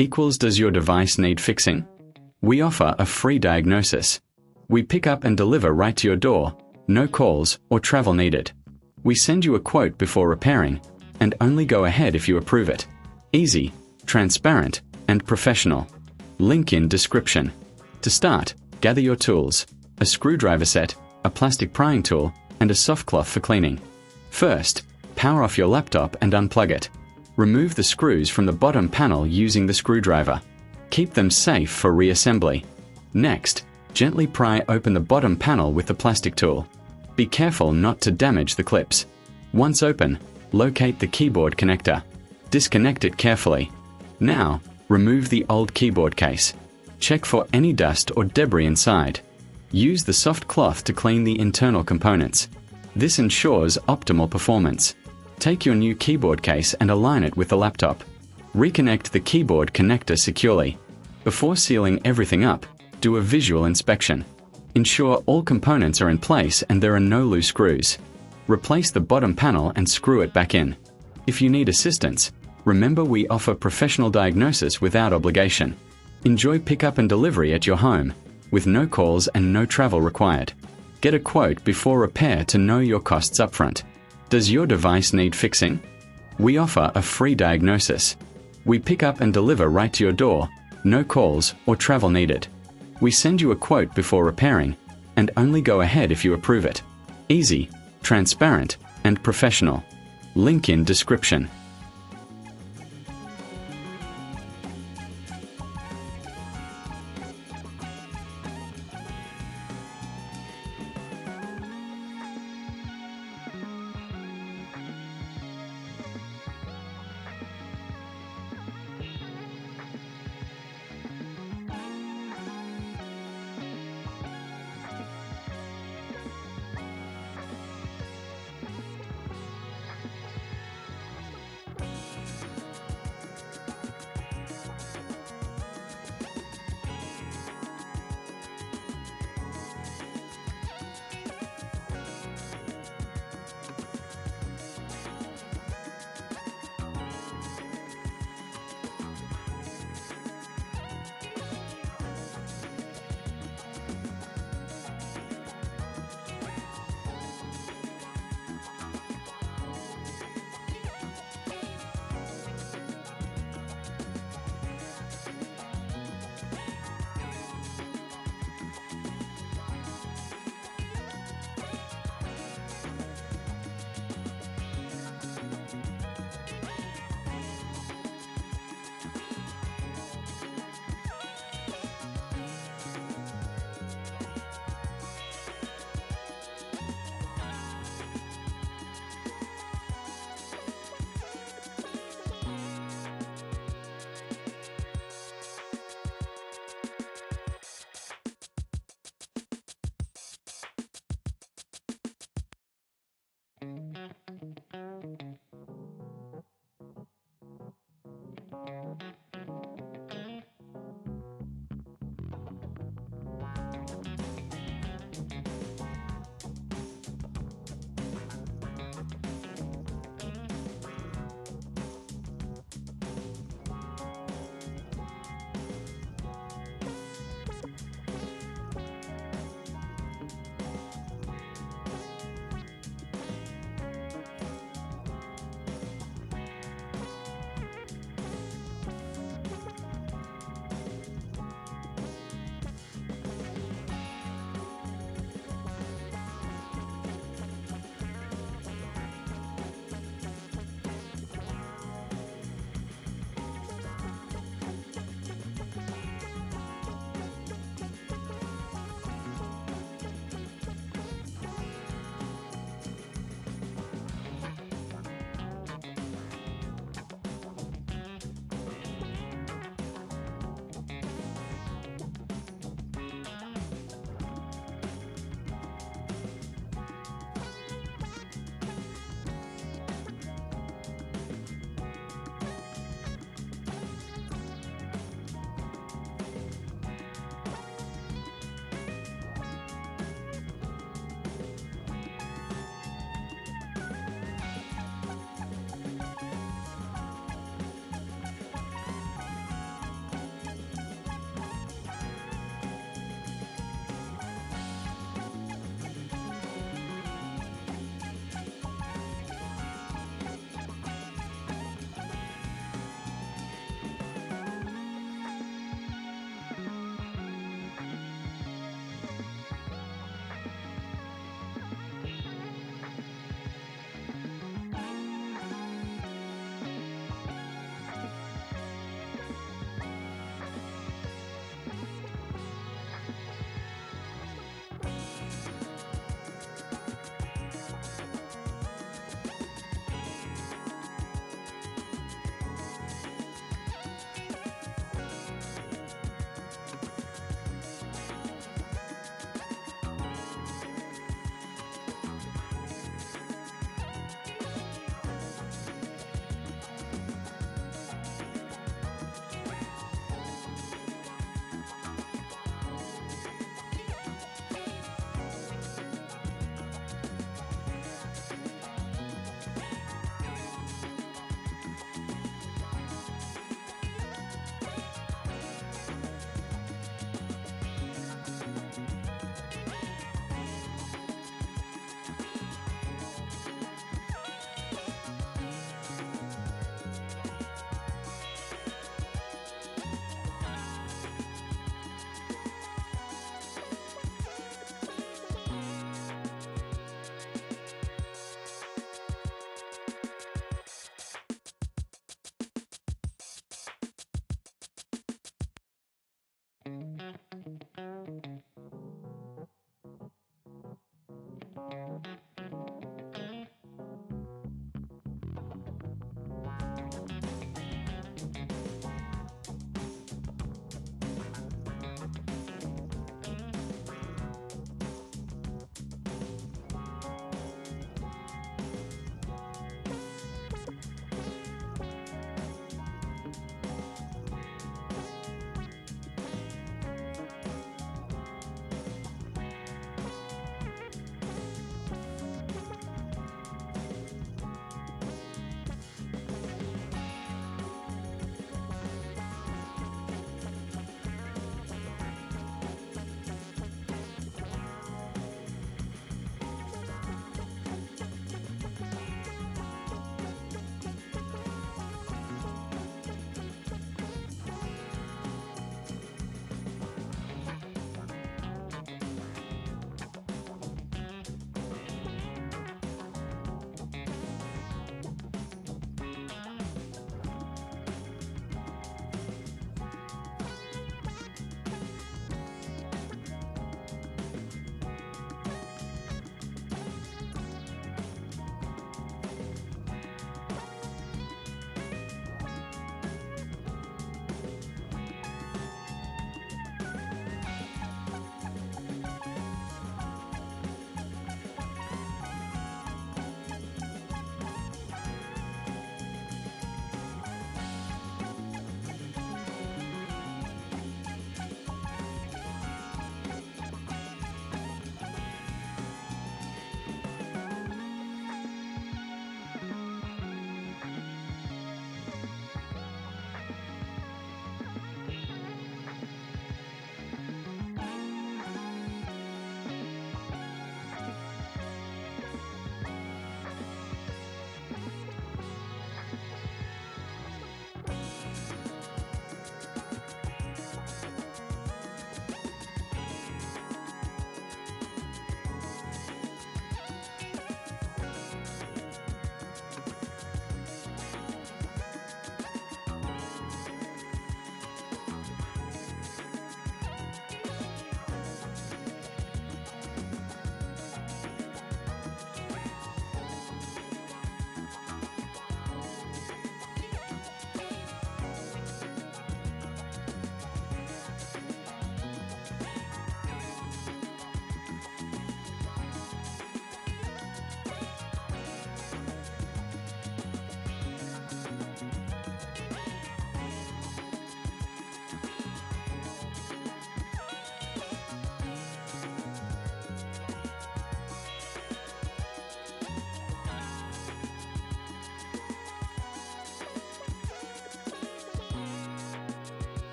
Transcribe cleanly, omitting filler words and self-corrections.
equals does your device need fixing? We offer a free diagnosis. We pick up and deliver right to your door, no calls or travel needed. We send you a quote before repairing, and only go ahead if you approve it. Easy, transparent, and professional. Link in description. To start, gather your tools, a screwdriver set, a plastic prying tool, and a soft cloth for cleaning. First, power off your laptop and unplug it. Remove the screws from the bottom panel using the screwdriver. Keep them safe for reassembly. Next, gently pry open the bottom panel with the plastic tool. Be careful not to damage the clips. Once open, locate the keyboard connector. Disconnect it carefully. Now, remove the old keyboard case. Check for any dust or debris inside. Use the soft cloth to clean the internal components. This ensures optimal performance. Take your new keyboard case and align it with the laptop. Reconnect the keyboard connector securely. Before sealing everything up, do a visual inspection. Ensure all components are in place and there are no loose screws. Replace the bottom panel and screw it back in. If you need assistance, remember we offer professional diagnosis without obligation. Enjoy pickup and delivery at your home, with no calls and no travel required. Get a quote before repair to know your costs upfront. Does your device need fixing? We offer a free diagnosis. We pick up and deliver right to your door, no calls or travel needed. We send you a quote before repairing, and only go ahead if you approve it. Easy, transparent, and professional. Link in description.